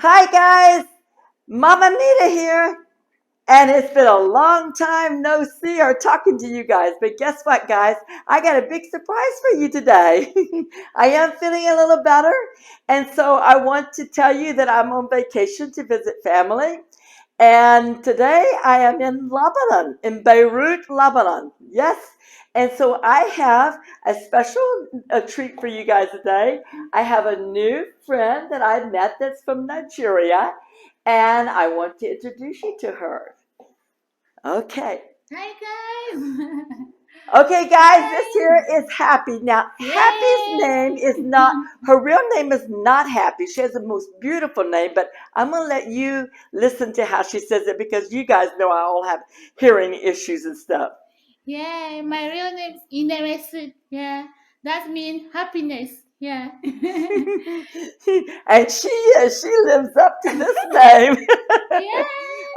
Hi guys, Mama Nita here, and it's been a long time no see or talking to you guys. But guess what, guys? I got a big surprise for you today. I am feeling a little better, and so I want to tell you that I'm on vacation to visit family. And today I am in Lebanon, in Beirut, Lebanon. Yes. And so I have a special treat for you guys today. I have a new friend that I met that's from Nigeria, and I want to introduce you to her. Okay. Hi guys. Okay, guys, this Yay. here is Happy. Now, Happy's name is not, her real name is not Happy. She has the most beautiful name, but I'm going to let you listen to how she says it because you guys know I all have hearing issues and stuff. Yeah, my real name is Ineresu. Yeah, that means happiness. Yeah. And she lives up to this name. Yeah.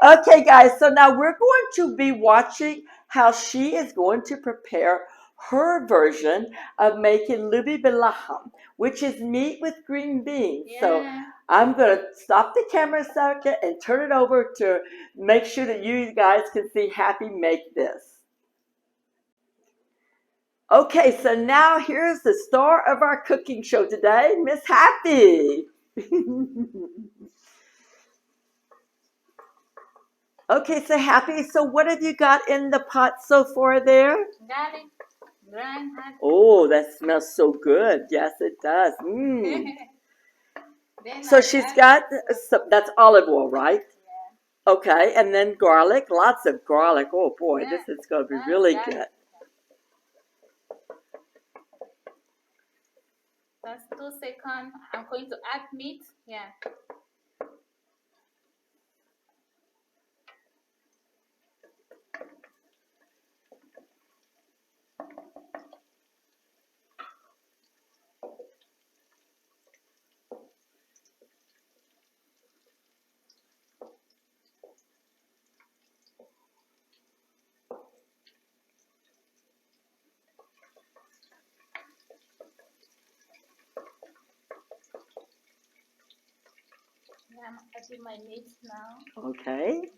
Okay, guys, so now we're going to be watching how she is going to prepare her version of making lubi bilaham, which is meat with green beans. So Yeah. I'm going to stop the camera a second and turn it over to make sure that you guys can see Happy make this. Okay, so now here's the star of our cooking show today, Miss Happy. Okay, so Happy, so what have you got in the pot so far there? Garlic, ground Oh, that smells so good. Yes, it does. Mm. Then So I she's add got some, that's olive oil, right? yeah. Okay, and then garlic, lots of garlic. Oh boy, Yeah. this is going to be really Garlic. good. That's 2 seconds. I'm going to add meat. Yeah. Yeah, I'm adding my meat now. Okay.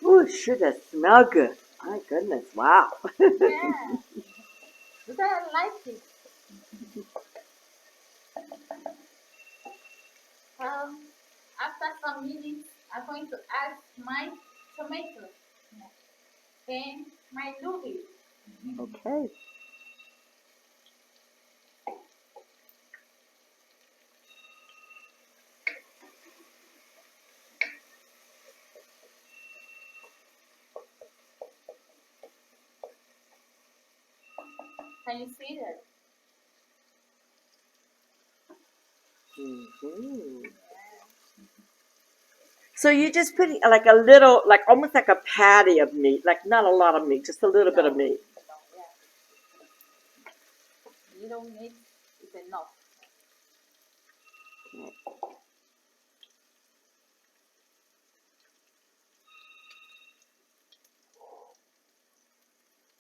Oh, sure does smell good. My goodness, wow. Yeah. Because I like it. After some minutes, I'm going to add my tomato. Yeah. Then my lubi. Okay. Can you see that? Mm-hmm. So you just put like a little, like almost like a patty of meat, like not a lot of meat, just a little bit of No. meat. No, yeah. Little meat is enough.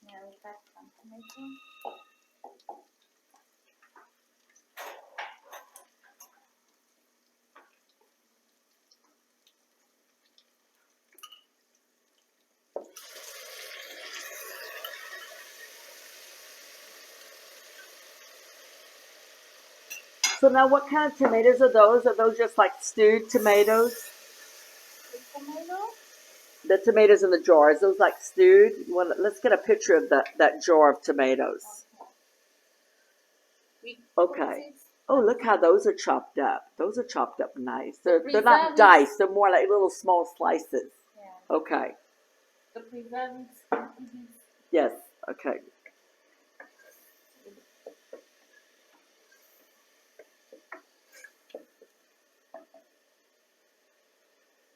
Yeah, we got some tomato. So now what kind of tomatoes are those? Are those just like stewed tomatoes? The tomato. The tomatoes in the jar, is those like stewed? Well, let's get a picture of that jar of tomatoes. We Okay. Oh, look how those are chopped up. Those are chopped up nice. They're not preserve it. diced. They're more like little small slices. Yeah. Okay. The preserve it. Yes. Okay.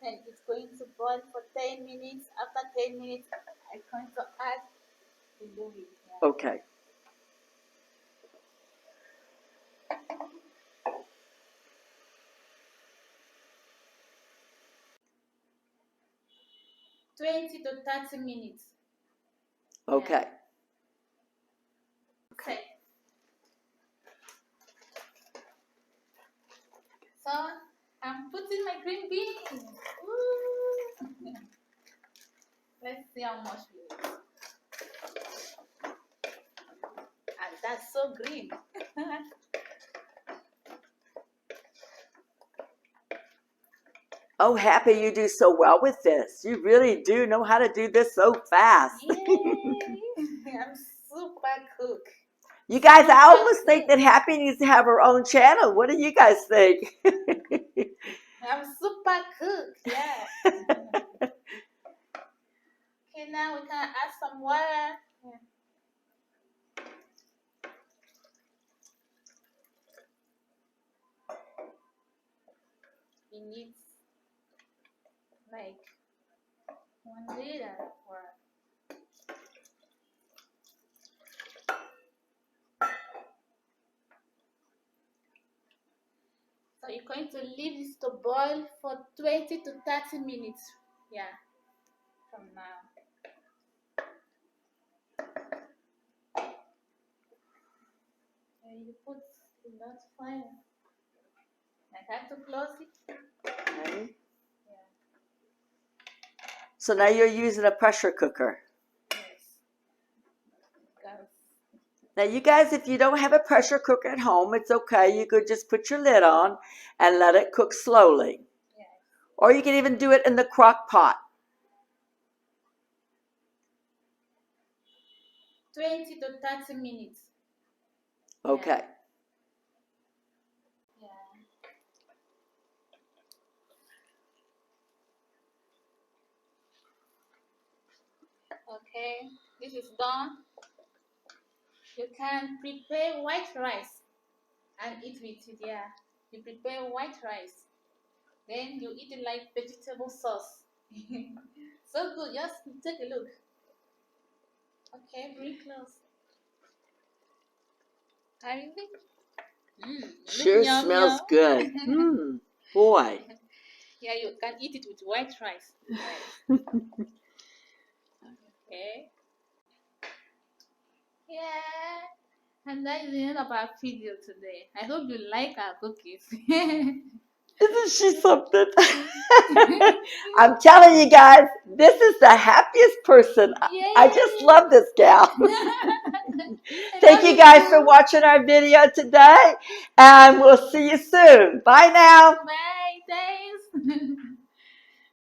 And it's going to boil for 10 minutes. After 10 minutes, I'm going to add the lubi. Yeah. Okay. 20 to 30 minutes. Okay. Okay. So I'm putting my green beans. Ooh. Let's see how much we need. And that's so green. Oh, Happy, you do so well with this. You really do know how to do this so fast. Yay! I'm super cook. You guys, I Super almost think cook. that Happy needs to have her own channel. What do you guys think? I'm super cook. Yeah. Okay, now we can add some water. Yeah. We need like 1 liter water. So you're going to leave this to boil for 20 to 30 minutes. Yeah, from now. And you put in that fire. Like I have to close it. Okay. Yeah. So now you're using a pressure cooker. Yes. Because Now, you guys, if you don't have a pressure cooker at home, it's okay. You could just put your lid on and let it cook slowly. yes. Or you can even do it in the crock pot. 20 to 30 minutes. Okay. Yeah. Okay, this is done. You can prepare white rice and eat with it. Yeah, you prepare white rice, then you eat it like vegetable sauce. So good. Just take a look. Okay, bring close. Are you think? Sure Look yum smells yum. good. Boy. Yeah, you can eat it with white rice. Right. Okay. Yeah. And that is the end of our video today. I hope you like our cookies. Isn't she something? I'm telling you guys, this is the happiest person. I just Yay! love this gal. I Thank love you you guys for too. watching our video today, and we'll see you soon. Bye now. Bye. Thanks.